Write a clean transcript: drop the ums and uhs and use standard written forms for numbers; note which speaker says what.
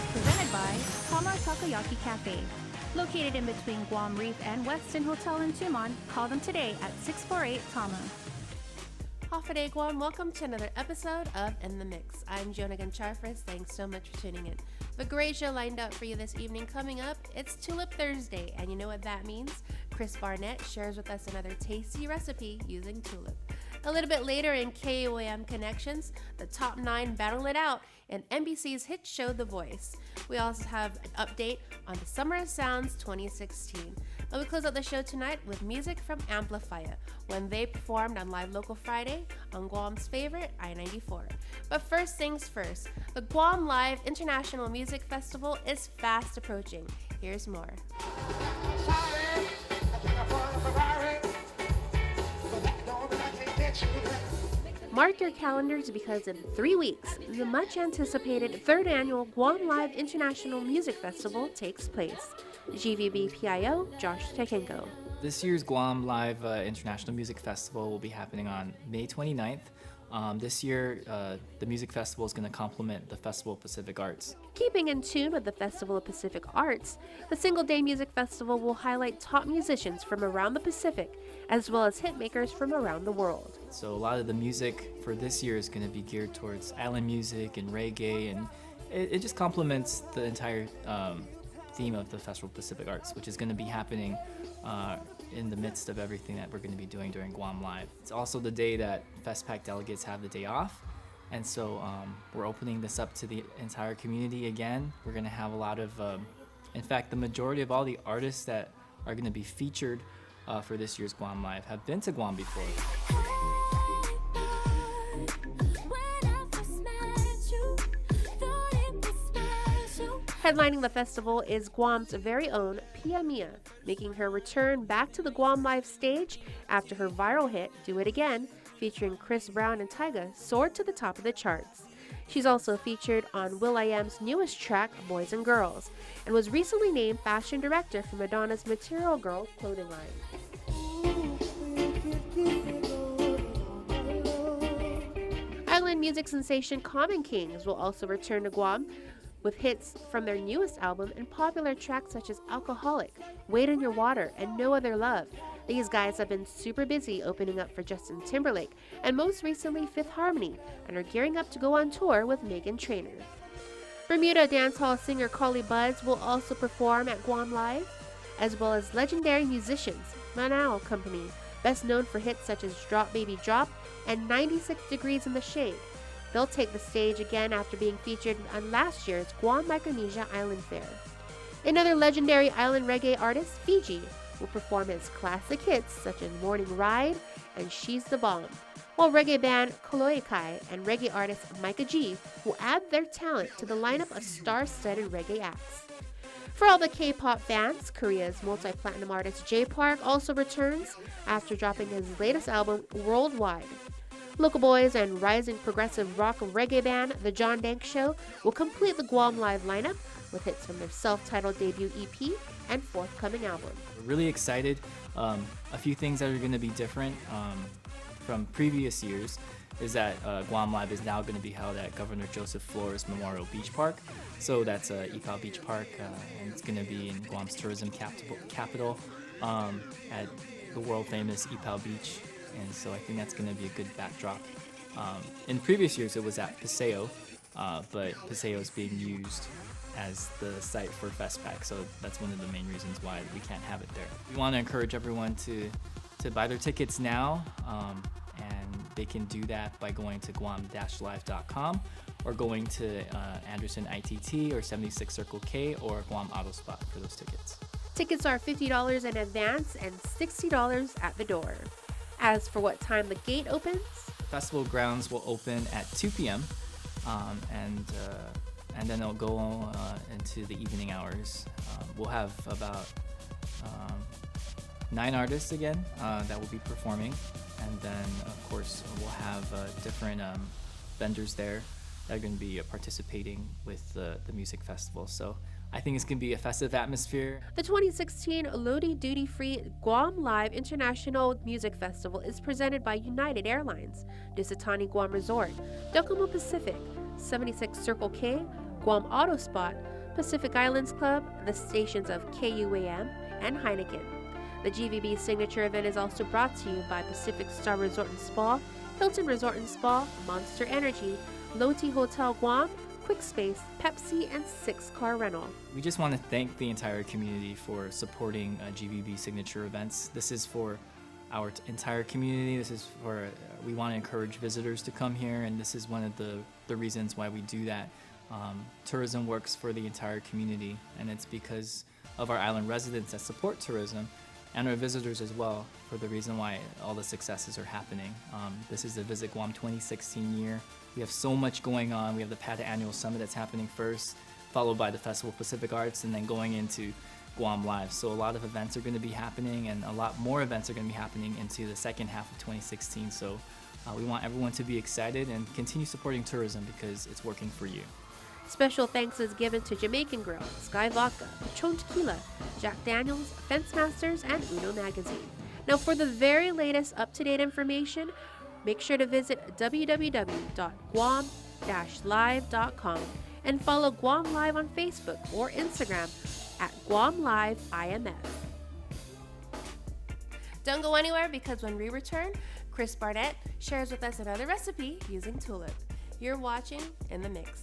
Speaker 1: is presented by Tama Takoyaki Cafe. Located in between Guam Reef and Westin Hotel in Tumon, call them today at 648 Tama.
Speaker 2: Hafaday Guam, welcome to another episode of In the Mix. I'm Jonah Gancharfris. Thanks so much for tuning in. The great show lined up for you this evening. Coming up, it's Tulip Thursday, and you know what that means? Chris Barnett shares with us another tasty recipe using tulip. A little bit later in KOAM Connections, the top 9 battle it out in NBC's hit show The Voice. We also have an update on the Summer of Sounds 2016. And we close out the show tonight with music from Amplifier when they performed on Live Local Friday on Guam's favorite I-94. But first things first, the Guam Live International Music Festival is fast approaching. Here's more. Mark your calendars because in 3 weeks, the much anticipated 3rd annual Guam Live International Music Festival takes place. GVB PIO Josh Tekengo.
Speaker 3: This year's Guam Live International Music Festival will be happening on May 29th. This year, the music festival is going to complement the Festival of Pacific Arts.
Speaker 1: Keeping in tune with the Festival of Pacific Arts, the single-day music festival will highlight top musicians from around the Pacific, as well as hitmakers from around the world.
Speaker 3: So a lot of the music for this year is going to be geared towards island music and reggae, and it just complements the entire theme of the Festival of Pacific Arts, which is going to be happening in the midst of everything that we're going to be doing during Guam Live. It's also the day that FestPac delegates have the day off, and so we're opening this up to the entire community again. We're going to have a lot of, in fact, the majority of all the artists that are going to be featured for this year's Guam Live have been to Guam before.
Speaker 1: Headlining the festival is Guam's very own Pia Mia, making her return back to the Guam Live stage after her viral hit, Do It Again, featuring Chris Brown and Tyga, soared to the top of the charts. She's also featured on will.i.am's newest track, Boys and Girls, and was recently named fashion director for Madonna's Material Girl clothing line. Island music sensation Common Kings will also return to Guam, with hits from their newest album and popular tracks such as Alcoholic, Wade in Your Water, and No Other Love. These guys have been super busy opening up for Justin Timberlake and most recently Fifth Harmony, and are gearing up to go on tour with Meghan Trainor. Bermuda dancehall singer Carly Buds will also perform at Guam Live, as well as legendary musicians Manao Company, best known for hits such as Drop Baby Drop and 96 Degrees in the Shade. They'll take the stage again after being featured on last year's Guam Micronesia Island Fair. Another legendary island reggae artist, Fiji, will perform his classic hits such as Morning Ride and She's the Bomb, while reggae band Koloikai and reggae artist Micah G will add their talent to the lineup of star-studded reggae acts. For all the K-pop fans, Korea's multi-platinum artist J Park also returns after dropping his latest album, Worldwide. Local boys and rising progressive rock and reggae band, The John Dank Show, will complete the Guam Live lineup with hits from their self-titled debut EP and forthcoming album.
Speaker 3: We're really excited. A few things that are going to be different from previous years is that Guam Live is now going to be held at Governor Joseph Flores Memorial Beach Park. So that's Ipao Beach Park, and it's going to be in Guam's tourism capital at the world-famous Ipao Beach. And so I think that's going to be a good backdrop. In previous years, it was at Paseo, but Paseo is being used as the site for FestPac, so that's one of the main reasons why we can't have it there. We want to encourage everyone to buy their tickets now, and they can do that by going to guam-live.com or going to Anderson ITT or 76 Circle K or Guam Auto Spot for those tickets.
Speaker 1: Tickets are $50 in advance and $60 at the door. As for what time the gate opens,
Speaker 3: festival grounds will open at 2 p.m. And then it'll go into the evening hours. We'll have about 9 artists again that will be performing, and then of course we'll have different vendors there that are going to be participating with the music festival. So I think it's going to be a festive atmosphere.
Speaker 1: The 2016 Lodi Duty Free Guam Live International Music Festival is presented by United Airlines, Dusitani Guam Resort, Docomo Pacific, 76 Circle K, Guam Auto Spot, Pacific Islands Club, the stations of KUAM, and Heineken. The GVB signature event is also brought to you by Pacific Star Resort and Spa, Hilton Resort and Spa, Monster Energy, Loti Hotel Guam, Quick Space, Pepsi, and 6-Car Rental.
Speaker 3: We just want to thank the entire community for supporting GVB signature events. This is for our entire community. This is for, we want to encourage visitors to come here, and this is one of the reasons why we do that. Tourism works for the entire community, and it's because of our island residents that support tourism and our visitors as well, for the reason why all the successes are happening. This is the Visit Guam 2016 year. We have so much going on. We have the PATA Annual Summit that's happening first, followed by the Festival of Pacific Arts, and then going into Guam Live. So a lot of events are going to be happening, and a lot more events are going to be happening into the second half of 2016. So we want everyone to be excited and continue supporting tourism because it's working for you.
Speaker 1: Special thanks is given to Jamaican Grill, Sky Vodka, Patron Tequila, Jack Daniels, Fence Masters, and Uno Magazine. Now, for the very latest up-to-date information, make sure to visit www.guam-live.com and follow Guam Live on Facebook or Instagram at Guam Live IMF.
Speaker 2: Don't go anywhere, because when we return, Chris Barnett shares with us another recipe using tulip. You're watching In the Mix.